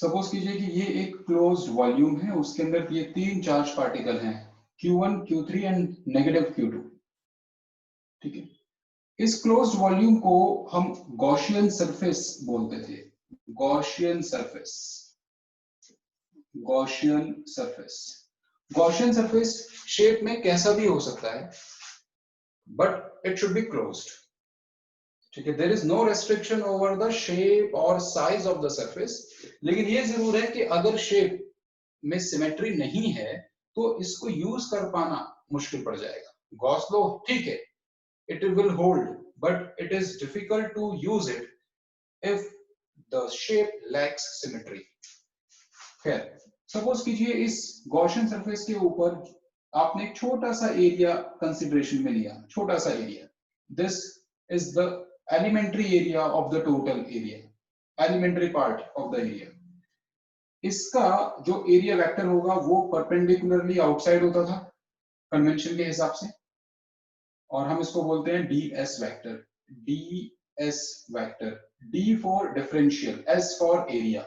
Suppose कीजिए कि ये एक क्लोज्ड वॉल्यूम है, उसके अंदर ये 3 चार्ज पार्टिकल हैं, Q1, Q3 and negative Q2। ठीक है, इस क्लोज्ड वॉल्यूम को हम गॉसियन सरफेस बोलते थे। Gaussian surface, Gaussian surface. Gaussian surface shape में कैसा भी हो सकता है, but it should be closed. ठीक है, there is no restriction over the shape और साइज ऑफ द सरफेस, लेकिन ये जरूर है कि अगर शेप में सिमेट्री नहीं है तो इसको यूज कर पाना मुश्किल पड़ जाएगा। गॉस लॉ ठीक है, it will hold, but it is difficult to use it if the shape lacks symmetry। खैर, सपोज कीजिए इस गॉसियन सरफेस के ऊपर आपने एक छोटा सा एरिया कंसिडरेशन में लिया, छोटा सा area. This is the elementary area of the total area, elementary part of the area. इसका जो एरिया वेक्टर होगा वो परपेंडिकुलरली आउटसाइड होता था कन्वेंशन के हिसाब से, और हम इसको बोलते हैं ds vector. ds vector, d for differential, s for area.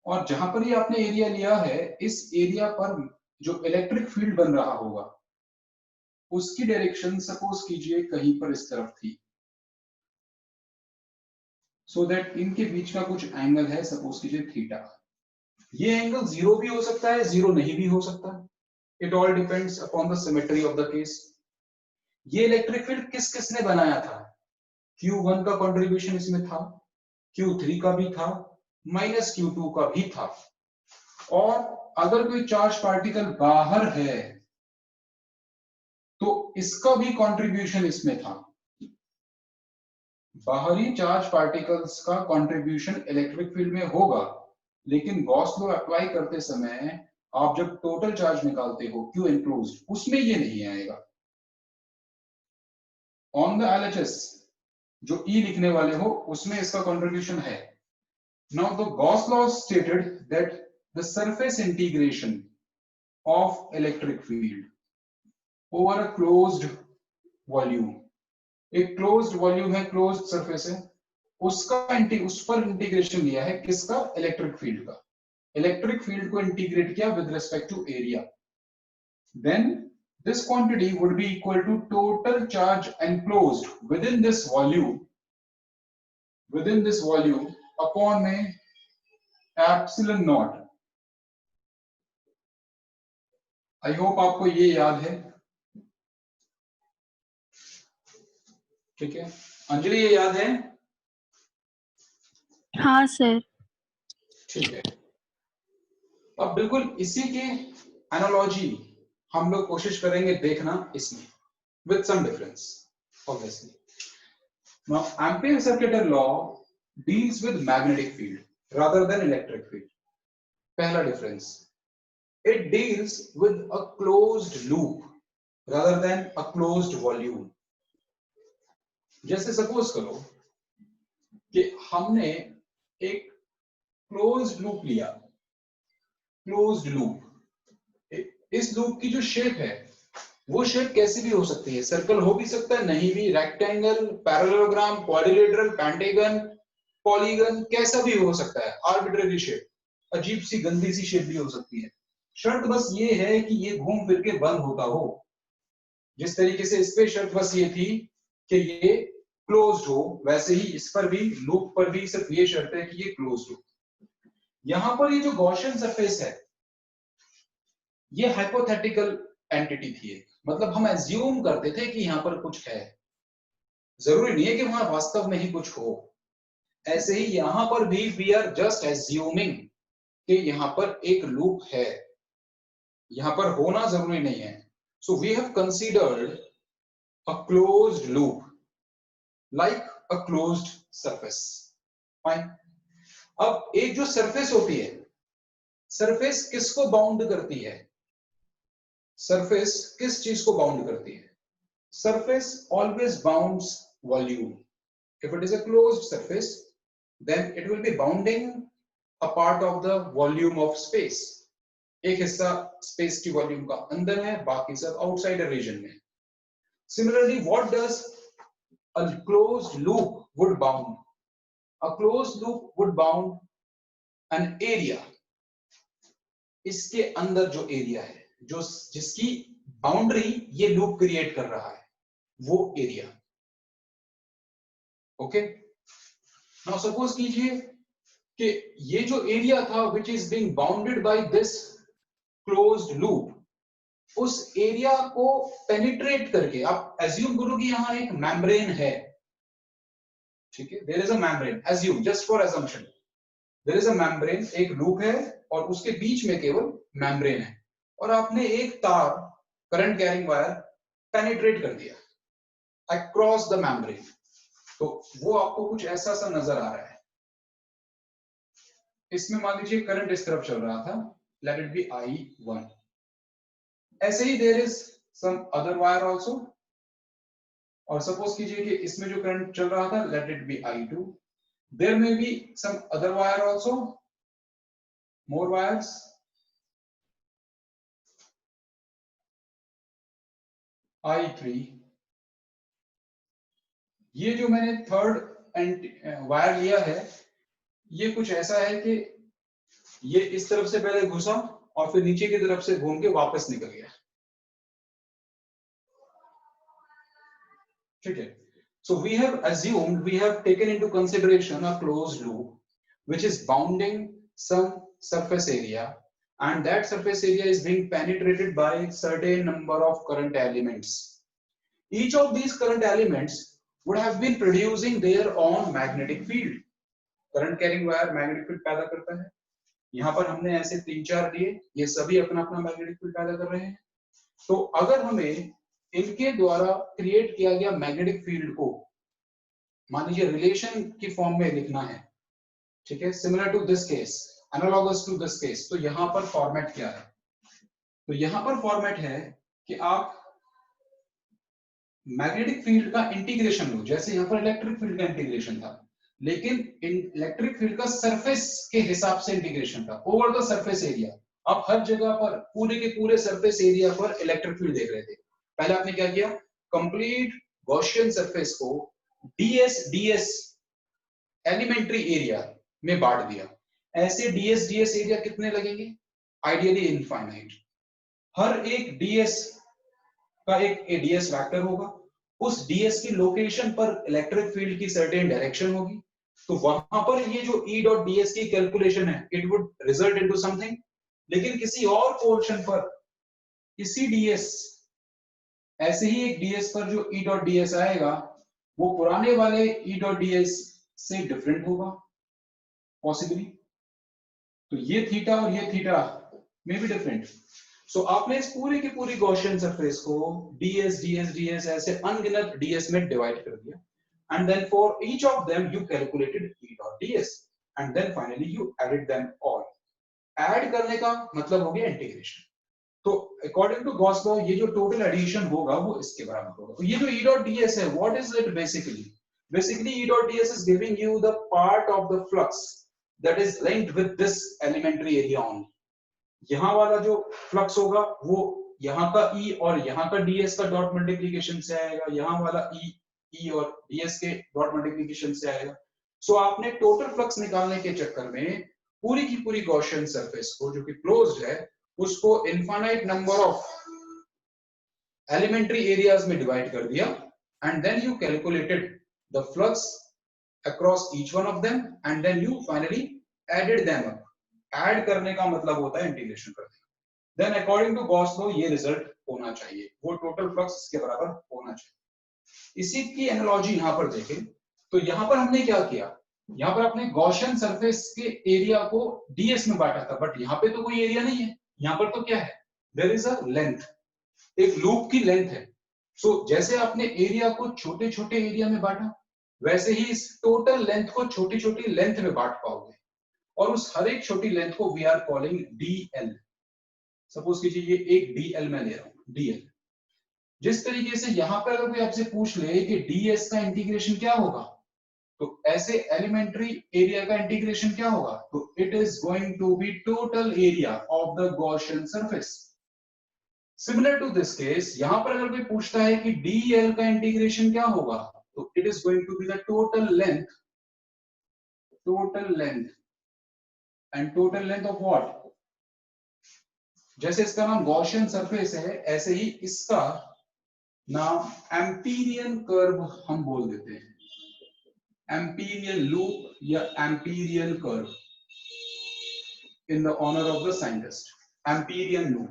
और जहां पर ये आपने एरिया लिया है, इस एरिया पर जो इलेक्ट्रिक फील्ड बन रहा होगा उसकी डायरेक्शन सपोज कीजिए कहीं पर इस तरफ थी, सो दैट इनके बीच का कुछ एंगल है, सपोज कीजिए थीटा। ये एंगल जीरो भी हो सकता है, जीरो नहीं भी हो सकता। It all depends upon the symmetry of the case. ये इलेक्ट्रिक फील्ड किस किसने बनाया था? Q1 का कंट्रीब्यूशन इसमें था, Q3 का भी था, माइनस Q2 का भी था। और अगर कोई चार्ज पार्टिकल बाहर है तो इसका भी कंट्रीब्यूशन इसमें था। बाहरी चार्ज पार्टिकल्स का कंट्रीब्यूशन इलेक्ट्रिक फील्ड में होगा, लेकिन गॉस लॉ अप्लाई करते समय आप जब टोटल चार्ज निकालते हो Q एनक्लोज्ड, उसमें ये नहीं आएगा। ऑन द LHS जो E लिखने वाले हो उसमें इसका कंट्रीब्यूशन है। Now the Gauss law stated that the surface integration of electric field over a closed volume, एक closed volume है, closed surface है, उसका उस पर इंटीग्रेशन लिया है किसका? इलेक्ट्रिक फील्ड का। इलेक्ट्रिक फील्ड को इंटीग्रेट किया with respect to area, then this quantity would be equal to total charge enclosed within this volume upon में एप्सिलॉन नॉट। आई होप आपको ये याद है। ठीक है अंजलि, ये याद है? हाँ सर। ठीक है, अब बिल्कुल इसी के एनालॉजी हम लोग कोशिश करेंगे देखना इसमें, with some difference obviously. Now ampere circulator law deals with magnetic field rather than electric field. पहला difference, it deals with a closed loop rather than a closed volume। जैसे सपोज करो कि हमने एक क्लोज्ड लूप लिया, closed loop. इस loop की जो शेप है वो शेप कैसी भी हो सकती है, सर्कल हो भी सकता है, नहीं भी, rectangle, parallelogram, quadrilateral, pentagon, polygon, कैसा भी हो सकता है, आर्बिट्रेरी शेप, अजीब सी गंदी सी शेप भी हो सकती है। शर्त बस ये है कि ये घूम फिर के बंद होता हो। जिस तरीके से इस पे शर्त बस ये थी कि ये क्लोज्ड हो, वैसे ही इस पर भी, लूप पर भी सिर्फ ये शर्त है कि ये क्लोज्ड हो। यहां पर ये जो गॉसियन सरफेस है ये हाइपोथेटिकल एंटिटी थी, मतलब हम एज्यूम करते थे कि यहां पर कुछ है, जरूरी नहीं है कि वहां वास्तव में ही कुछ हो। ऐसे ही यहां पर भी वी आर जस्ट एज्यूमिंग कि यहां पर एक लूप है, यहां पर होना जरूरी नहीं है। So we have considered a closed loop like a closed surface. Fine. अब एक जो सरफेस होती है, सरफेस किसको बाउंड करती है? सरफेस किस चीज को बाउंड करती है? Surface always bounds volume. If it is a closed surface then it will be bounding a part of the volume of space। एक हिस्सा स्पेस की वॉल्यूम का अंदर है, बाकी सब आउटसाइडर रीजन में। Similarly, what does a closed loop would bound? A closed loop would bound an area, इसके अंदर जो एरिया है, जो जिसकी बाउंड्री ये लूप क्रिएट कर रहा है, वो एरिया। ओके, नाउ सपोज कीजिए कि ये जो एरिया था which is being bounded by this closed loop, उस एरिया को पेनिट्रेट करके आप एज्यूम करो कि यहां एक मेम्ब्रेन है, ठीक है, there is a membrane, assume just for assumption, there is a membrane, एक लूप है और उसके बीच में केवल मेम्ब्रेन है, और आपने एक तार, करंट कैरिंग वायर पेनिट्रेट कर दिया अक्रॉस द मेम्ब्रेन, तो वो आपको कुछ ऐसा सा नजर आ रहा है। इसमें मान लीजिए करंट इस तरफ चल रहा था, लेट इट बी I1, ऐसे ही there is some other wire also, और सपोज कीजिए कि इसमें जो करंट चल रहा था, let it be I2, there may be some other wire also, more wires, I3, ये जो मैंने थर्ड वायर लिया है, ये कुछ ऐसा है कि ये इस तरफ से पहले घुसा और फिर नीचे की तरफ से घूम के वापस निकल गया, ठीक है। So we have assumed, we have taken into consideration a closed loop which is bounding some surface area, and that surface area is being penetrated by certain number of current elements. Each of these current elements would have been producing their own magnetic field. Current carrying wire magnetic field पैदा करता है, यहाँ पर हमने ऐसे 3-4 लिए, ये सभी अपना अपना मैग्नेटिक फील्ड पैदा कर रहे हैं। तो अगर हमें इनके द्वारा क्रिएट किया गया मैग्नेटिक फील्ड को मान लीजिए रिलेशन की फॉर्म में लिखना है, ठीक है, similar to this case, analogous to this case, तो यहां पर फॉर्मेट क्या है? तो यहां पर फॉर्मेट है कि आप मैग्नेटिक फील्ड का इंटीग्रेशन लो, जैसे यहां पर इलेक्ट्रिक फील्ड का इंटीग्रेशन था, लेकिन इलेक्ट्रिक फील्ड का सरफेस के हिसाब से इंटीग्रेशन था, ओवर द सरफेस एरिया। आप हर जगह पर पूरे के पूरे सरफेस एरिया पर इलेक्ट्रिक फील्ड देख रहे थे। पहले आपने क्या किया, कंप्लीट गॉसियन सरफेस को ds एलिमेंट्री एरिया में बांट दिया। ऐसे ds एरिया कितने लगेंगे? Ideally infinite. हर एक ds का एक ds वेक्टर होगा, उस ds की लोकेशन पर इलेक्ट्रिक फील्ड की सर्टेन डायरेक्शन होगी, तो वहां पर ये जो E डॉट ds की कैलकुलेशन है, it would result into something. लेकिन किसी और पोर्शन पर इसी ds, ऐसे ही एक ds पर जो E डॉट ds आएगा, वो पुराने वाले E डॉट ds से डिफरेंट होगा पॉसिबली, तो ये थीटा और ये थीटा में भी डिफरेंट। सो आपने इस पूरी की पूरी गॉसियन सरफेस को ds ds ds ऐसे अनगिनत ds में डिवाइड कर दिया, and then for each of them you calculated E dot ds and then finally you added them all. Add करने का मतलब हो गया इंटीग्रेशन। तो अकॉर्डिंग टू गॉस लॉ ये जो टोटल एडिशन होगा वो इसके बराबर होगा। तो ये जो E dot ds है, what is it basically? Basically E dot ds is giving you the part of the flux that is linked with this elementary area only. यहाँ वाला जो फ्लक्स होगा वो यहाँ का E और यहाँ का ds का डॉट मल्टीप्लिकेशन से आएगा, यहाँ वाला E और ds के डॉट मल्टीप्लिकेशन से आएगा। सो आपने टोटल फ्लक्स निकालने के चक्कर में पूरी की पूरी गॉसियन सरफेस को जो कि क्लोज्ड है, उसको infinite number of elementary areas में डिवाइड कर दिया, and then you calculated the flux across each one of them and then you finally added them up. Add करने का मतलब होता है इंटीग्रेशन कर देना। Then according to Gauss law ये रिजल्ट होना चाहिए, वो टोटल फ्लक्स इसके बराबर होना चाहिए। इसी की एनालॉजी यहां पर देखें, तो यहां पर हमने क्या किया, यहां पर अपने गॉसियन सरफेस के एरिया को ds में बांटा था, बट यहां पे तो कोई एरिया नहीं है, यहां पर तो क्या है, देयर इज अ लेंथ, एक लूप की लेंथ है। सो जैसे आपने एरिया को छोटे छोटे एरिया में बांटा, वैसे ही इस टोटल लेंथ को छोटी छोटी लेंथ में बांट पाओगे, और उस हर एक छोटी लेंथ को we are calling dl। Suppose कीजिए ये एक dl मैं ले रहा हूं, dl। जिस तरीके से यहां पर अगर कोई आपसे पूछ ले कि ds का इंटीग्रेशन क्या होगा, तो ऐसे एलिमेंट्री एरिया का इंटीग्रेशन क्या होगा, तो it is going to be total area of the Gaussian surface. Similar to this case, यहां पर अगर कोई पूछता है कि dl का इंटीग्रेशन क्या होगा, तो it is going to be the total length and total length of what, जैसे इसका नाम गॉसियन सरफेस है ऐसे ही इसका नाम एम्पीरियन कर्व हम बोल देते हैं, एम्पीरियन लूप या Amperian curve in the honour of the scientist, Amperian loop.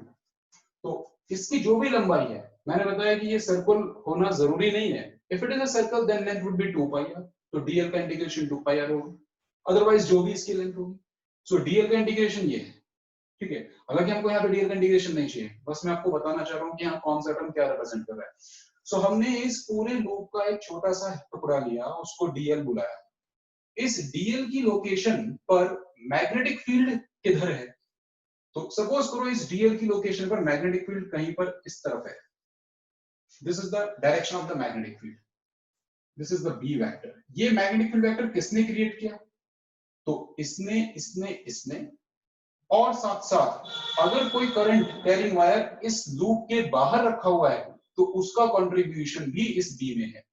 तो इसकी जो भी लंबाई है, मैंने बताया कि ये सर्कल होना जरूरी नहीं है, if it is a circle then length would be 2 pi r, तो डीएल का इंटीग्रेशन 2 पाई आर होगा, अदरवाइज जो भी इसकी लेंथ होगी। सो डीएल का इंटीग्रेशन ये है, ठीक है। हालांकि हमको यहाँ पे डीएल का इंटीग्रेशन नहीं चाहिए, बस मैं आपको बताना चाह रहा हूँ कि यहाँ कौन सा टर्म क्या रिप्रेजेंट कर रहा है। सो हमने इस पूरे लूप का एक छोटा सा टुकड़ा लिया, उसको डीएल बुलाया। इस डीएल की लोकेशन पर मैग्नेटिक फील्ड किधर है, तो सपोज करो इस डीएल की लोकेशन पर मैग्नेटिक फील्ड कहीं पर इस तरफ है, this is the direction of the magnetic field, this is the B vector. ये मैग्नेटिक फील्ड वेक्टर किसने क्रिएट किया, तो इसने और साथ साथ अगर कोई करंट कैरिंग वायर इस लूप के बाहर रखा हुआ है तो उसका कंट्रीब्यूशन भी इस बी में है,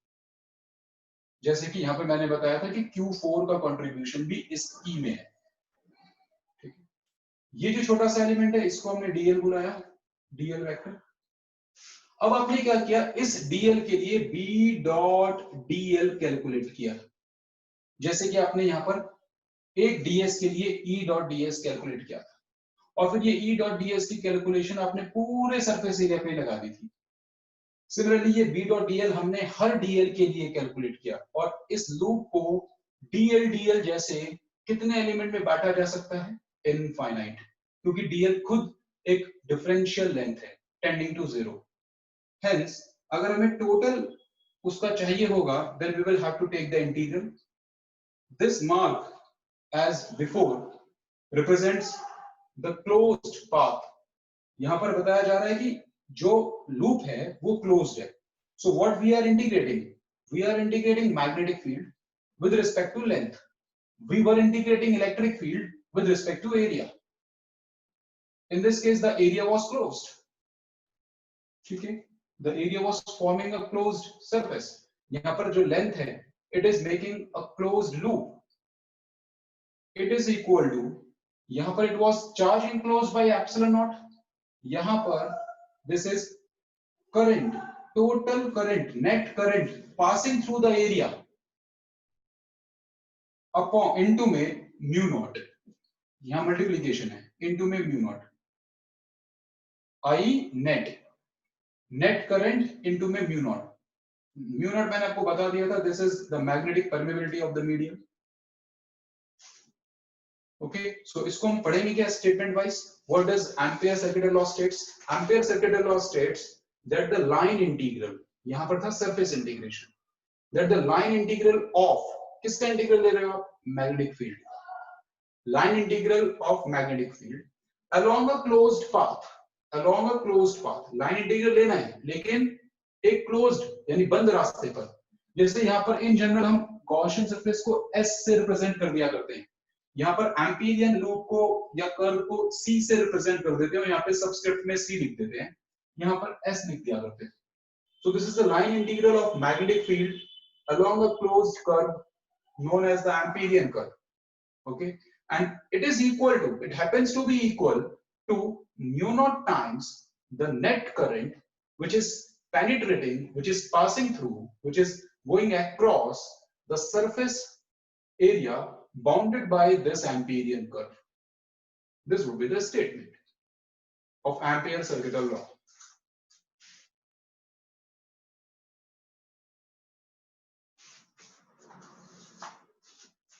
जैसे कि यहां पे मैंने बताया था कि Q4 का कंट्रीब्यूशन भी इस ई में है, ठीक है। ये जो छोटा सा एलिमेंट है इसको हमने डीएल बुलाया, डीएल वेक्टर। अब आपने क्या किया, इस डीएल के लिए बी डॉट डीएल कैलकुलेट किया, जैसे कि आपने यहां पर एक डीएस के लिए ई डॉट डीएस कैलकुलेट किया था, और फिर ये ई डॉट डीएस की कैलकुलेशन आपने पूरे सरफेस एरिया पे लगा दी थी। सिमिलरली ये बी डॉट डीएल हमने हर डीएल के लिए कैलकुलेट किया, और इस लूप को डीएल डीएल जैसे कितने एलिमेंट में बांटा जा सकता है, इनफाइनाइट, क्योंकि डीएल खुद एक डिफरेंशियल लेंथ है टेंडिंग टू 0। हेंस अगर हमें टोटल उसका चाहिए होगा then we will have to take the integral. This mark as before represents the closed path. यहां पर बताया जा रहा है कि जो लूप है वो क्लोज्ड है, so what we are integrating, we are integrating magnetic field with respect to length, we were integrating electric field with respect to area. In this case the area was closed, ठीक है, the area was forming a closed surface. यहां पर जो length है it is making a closed loop, it is equal to, यहां पर it was charge enclosed by epsilon naught, यहां पर this is current, total current, net current passing through the area upon into में mu not, यहां multiplication है, into में mu not, I net, net current into में mu not. Mu not मैंने आपको बता दिया था, this is the magnetic permeability of the medium. Okay, so इसको हम पढ़ेंगे क्या statement wise. What does Ampere circuit law states, Ampere circuit law states that the line integral, यहां पर था surface integration, that the line integral of, किसका integral ले रहे हो आप, magnetic field, line integral of magnetic field along a closed path, along a closed path, line integral लेना है लेकिन एक क्लोज्ड यानी बंद रास्ते पर। जैसे यहां पर इन जनरल हम गॉसियन सरफेस को S से रिप्रेजेंट कर दिया करते हैं, यहाँ पर एम्पीरियन लूप को या कर्व को C से रिप्रेजेंट कर देते हैं, और यहाँ पे सबस्क्रिप्ट में C लिख देते हैं, यहाँ पर S लिख दिया करते हैं। So this is the line integral of magnetic field along a closed curve known as the Amperian curve. Okay, and it is equal to, it happens to be equal to mu naught times the net current which is penetrating, which is passing through, which is going across the surface area bounded by this Amperian curve. This would be the statement of Ampere circuital law.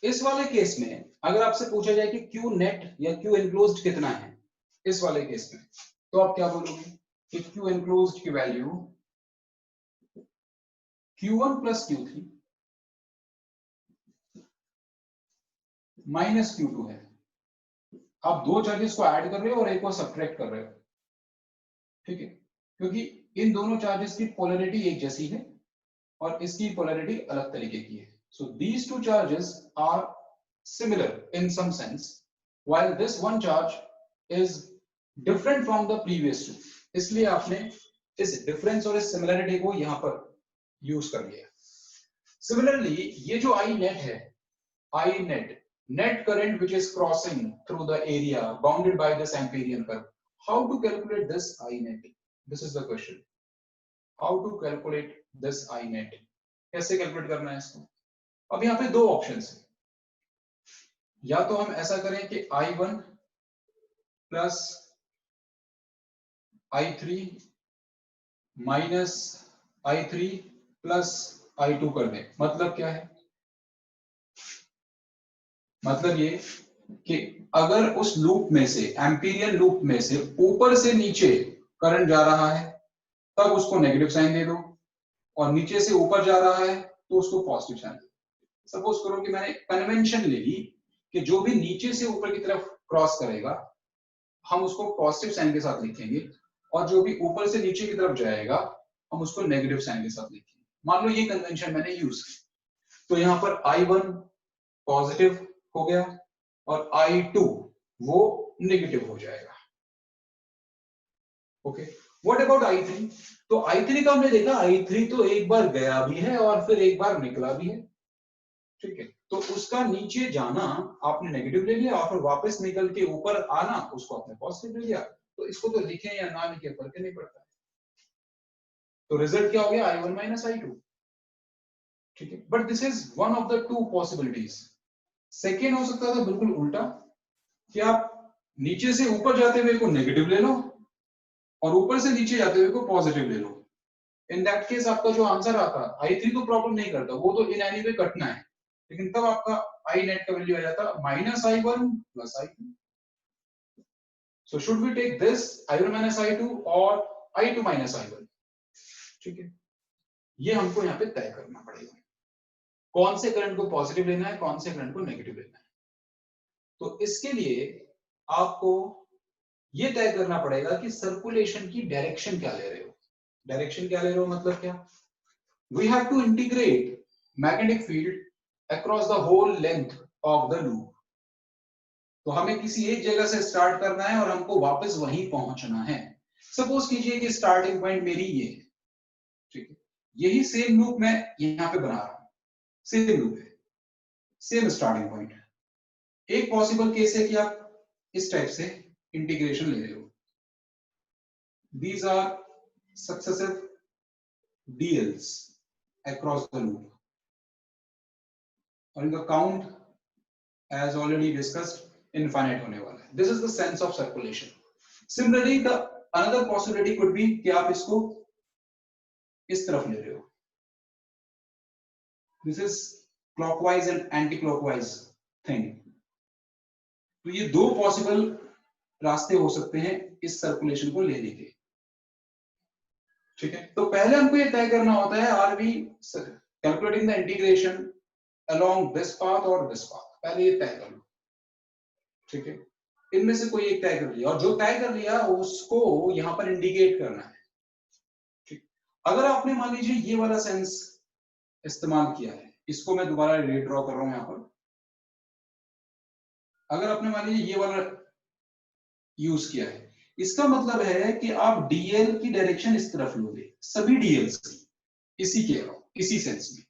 इस वाले case में अगर आपसे पूछा जाए कि Q net या Q enclosed कितना है, इस वाले केस में तो आप क्या बोलोगे कि Q enclosed की value Q1 plus Q3 minus Q2 है। आप दो चार्जेस को ऐड कर रहे हो और एक को सब्ट्रैक्ट कर रहे हो, ठीक है, क्योंकि इन दोनों चार्जेस की पोलैरिटी एक जैसी है और इसकी पोलैरिटी अलग तरीके की है। So these two charges are similar in some sense, while this one charge is different from the previous two. इसलिए आपने इस difference और इस similarity को यहाँ पर use कर लिया। Similarly, ये जो I net है, I net net current which is crossing through the area bounded by this Amperian curve. How to calculate this I net? This is the question. How to calculate this I net? कैसे calculate करना है इसको? अब यहाँ पे दो options हैं, या तो हम ऐसा करें कि I1 plus I3 minus I3 plus I2 कर दें। मतलब क्या है? मतलब ये कि अगर उस लूप में से, एम्पीरियन लूप में से ऊपर से नीचे करंट जा रहा है तब उसको नेगेटिव साइन दे दो, और नीचे से ऊपर जा रहा है तो उसको पॉजिटिव साइन दे दो। सपोज करो कि मैंने कन्वेंशन ले ली कि जो भी नीचे से ऊपर की तरफ क्रॉस करेगा हम उसको पॉजिटिव साइन के साथ लिखेंगे, और जो भी ऊपर से नीचे की तरफ जाएगा हम उसको नेगेटिव साइन के साथ लिखेंगे। मान लो ये कन्वेंशन मैंने यूज की, तो यहाँ पर I1 पॉजिटिव हो गया और I2 वो नेगेटिव हो जाएगा। Okay, what about I3? तो I3 का हमने देखा, I3 तो एक बार गया भी है और फिर एक बार निकला भी है, ठीक है। तो उसका नीचे जाना आपने नेगेटिव ले लिया और फिर वापस निकल के ऊपर आना उसको आपने पॉजिटिव ले लिया, तो इसको तो लिखे या ना लिखे फर्क नहीं पड़ता। तो रिजल्ट क्या हो गया? I1 माइनस I2, ठीक है। But this is one of the two possibilities. Second हो सकता था बिल्कुल उल्टा, कि आप नीचे से ऊपर जाते हुए को नेगेटिव ले लो और ऊपर से नीचे जाते हुए को पॉजिटिव ले लो। इन दैट केस आपका जो आंसर आता, I3 तो प्रॉब्लम नहीं करता, वो तो इन एनी वे कटना है, लेकिन तब आपका I नेट का वैल्यू आ जाता minus I1 plus I2। So should we take this I1 minus I2 और I2 माइनस I1, ठीक है। ये हमको यहाँ पे तय करना पड़ेगा, कौन से करंट को पॉजिटिव लेना है, कौन से करंट को नेगेटिव लेना है। तो इसके लिए आपको ये तय करना पड़ेगा कि सर्कुलेशन की डायरेक्शन क्या ले रहे हो। डायरेक्शन क्या ले रहे हो मतलब क्या? We have to integrate magnetic field across the whole length of the loop. तो हमें किसी एक जगह से स्टार्ट करना है और हमको वापस वहीं पहुंचना है। सपोज कीजिए कि स्टार्टिंग पॉइंट मेरी ये है, ठीक है। यही सेम लूप मैं यहाँ पे बना रहा हूं, सेम लूप है, सेम स्टार्टिंग पॉइंट। एक पॉसिबल केस है कि आप इस टाइप से इंटीग्रेशन ले रहे हो, these are successive DLs across the loop, और इनका count as already discussed infinite होने वाला है। This is the sense of circulation. Similarly, the another possibility could be कि आप इसको इस तरफ ले रहे हो, this is clockwise and anti-clockwise thing। तो ये दो पॉसिबल रास्ते हो सकते हैं इस सर्कुलेशन को लेने के, ठीक है। तो पहले हमको ये तय करना होता है, are we calculating the integration along this path और दिस पाथ, पहले ये तय कर लो, ठीक है। इनमें से कोई एक तय कर लिया, और जो तय कर लिया उसको यहां पर इंडिकेट करना है, ठीक। अगर आपने मान लीजिए ये वाला सेंस इस्तेमाल किया है, इसको मैं दोबारा रीड्रॉ कर रहा हूं यहां पर। अगर आपने मान लीजिए ये वाला यूज किया है, इसका मतलब है कि आप डीएल की डायरेक्शन इस तरफ लोगे, सभी डीएल्स की इसी के इसी सेंस में।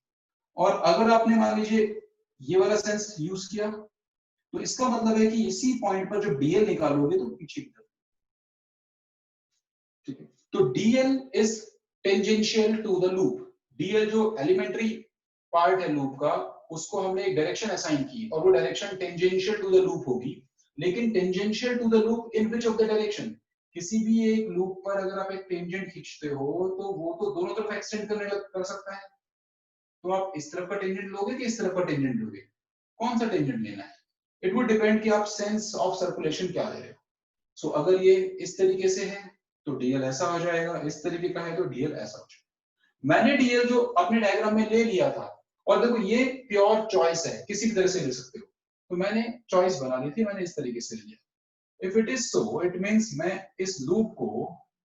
और अगर आपने मान लीजिए ये वाला सेंस यूज किया, तो इसका मतलब है कि इसी पॉइंट पर जब डीएल निकालोगे तो पीछे की तरफ, ठीक है। तो dl is tangential to the loop. Dl जो एलिमेंट्री पार्ट है लूप का, उसको हमने एक डायरेक्शन असाइन की और वो direction tangential to the loop होगी। लेकिन tangential to the loop in which of the direction? किसी भी एक लूप पर अगर आप एक टेंजेंट खींचते हो तो वो तो दोनों तरफ एक्सटेंड कर सकता है। तो आप इस तरफ का टेंजेंट लोगे कि इस तरफ का टेंजेंट लोगे? कौन सा टेंजेंट लेना है? इट वुड डिपेंड कि आप सेंस ऑफ सर्कुलेशन क्या ले रहे हो। सो अगर ये इस तरीके से है तो डीएल ऐसा हो जाएगा, इस तरीके का है तो डीएल ऐसा हो जाएगा। मैंने डीएल जो अपने डायग्राम में ले लिया था, और देखो ये प्योर चॉइस है, किसी भी तरह से ले सकते हो, तो मैंने चॉइस बना ली थी, मैंने इस तरीके से लिया। If it is so, it means मैं इस लूप को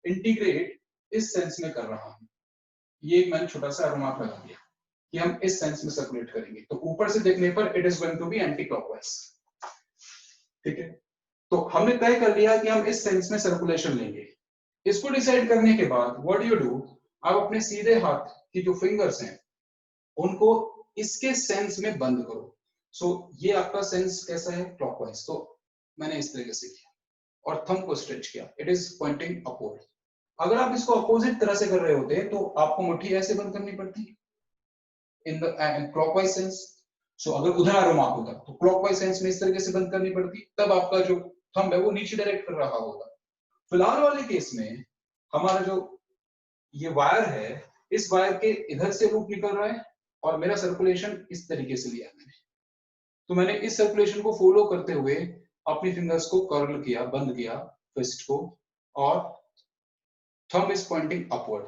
इंटीग्रेट इस सेंस में कर रहा हूं। ये मैंने छोटा सा एरो लगा दिया कि हम इस सेंस में सर्कुलेट करेंगे, तो ऊपर से देखने पर it is going to be anti clockwise, ठीक है। तो हमने तय कर लिया कि हम इस सेंस में सर्कुलेशन लेंगे। इसको डिसाइड करने के बाद व्हाट यू डू, आप अपने सीधे हाथ की जो फिंगर्स हैं उनको इसके सेंस में बंद करो। सो ये आपका सेंस कैसा है, क्लॉकवाइज। तो मैंने इस तरीके से किया और थंब को स्ट्रेच किया, इट इज पॉइंटिंग अपवर्ड। अगर आप इसको अपोजिट तरह से कर रहे होते तो आपको मुट्ठी ऐसे बंद करनी पड़ती इन द क्लॉकवाइज सेंस। सो अगर उधर एरो मार्क होता तो क्लॉकवाइज सेंस में इस तरीके से बंद करनी पड़ती, तब आपका जो थंब है वो नीचे डायरेक्ट कर रहा होगा। फिलहाल वाले केस में हमारा जो ये वायर है, इस वायर के इधर से लूप निकल रहा है और मेरा सर्कुलेशन इस तरीके से लिया मैंने। तो मैंने इस सर्कुलेशन को फॉलो करते हुए अपनी फिंगर्स को कर्ल किया, बंद किया फिस्ट को, और थंब इज पॉइंटिंग अपवर्ड।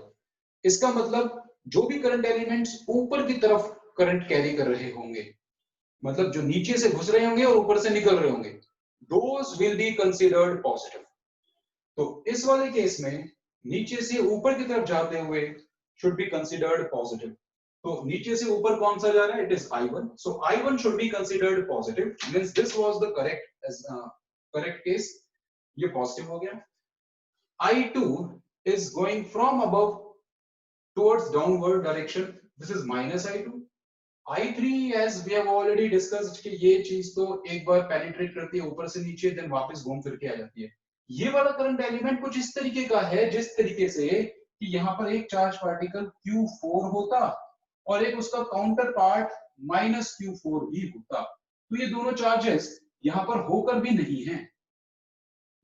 इसका मतलब जो भी करंट एलिमेंट्स ऊपर की तरफ करंट कैरी कर रहे होंगे, मतलब जो नीचे से घुस रहे होंगे और ऊपर से निकल रहे होंगे, those will be considered positive. तो इस वाले केस में नीचे से ऊपर की तरफ जाते हुए should be considered positive. तो नीचे से ऊपर कौन सा जा रहा है, it is I1. So I1 should be considered positive. Means this was the correct case. ये positive हो गया. I2 is going from above towards downward direction. This is minus I2. I3, as we have already discussed, कि ये चीज तो एक बार penetrate करती है ऊपर से नीचे, then वापस घूम फिर के आ जाती है। ये वाला करंट एलिमेंट कुछ इस तरीके का है, जिस तरीके से कि यहाँ पर एक चार्ज पार्टिकल Q4 होता और एक उसका काउंटर पार्ट -Q4 भी होता। तो ये दोनों चार्जेस यहाँ पर होकर भी नहीं है,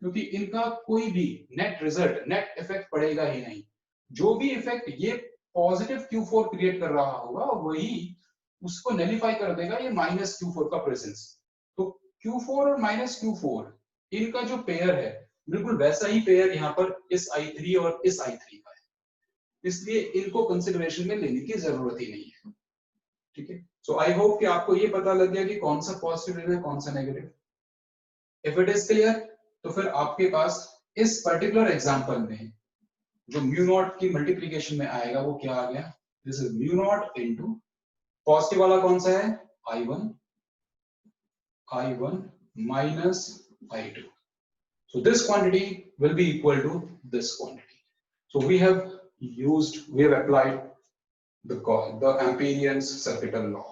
क्योंकि इनका कोई भी नेट रिजल्ट, नेट इफेक्ट पड़ेगा ही नहीं। जो भी इफेक्ट ये पॉजिटिव Q4 क्रिएट कर रहा होगा, वही उसको नलिफाई कर देगा ये -Q4 का प्रेजेंस। तो Q4 और -Q4 इनका जो पेयर है, बिल्कुल वैसा ही पेयर यहाँ पर इस I3 और इस I3 का है, इसलिए इनको कंसिडरेशन में लेने की जरूरत ही नहीं है। ठीक है, सो आई होप कि आपको ये पता लग गया कि कौन सा पॉजिटिव है, कौन सा negative. If it is clear, तो फिर आपके पास इस पर्टिकुलर एग्जांपल में जो म्यू नॉट की मल्टीप्लिकेशन में आएगा वो क्या आ गया, this is mu naught into positive वाला कौन सा है, I1 minus I2. So this quantity will be equal to this quantity. So we have applied the Ampere's circuital law.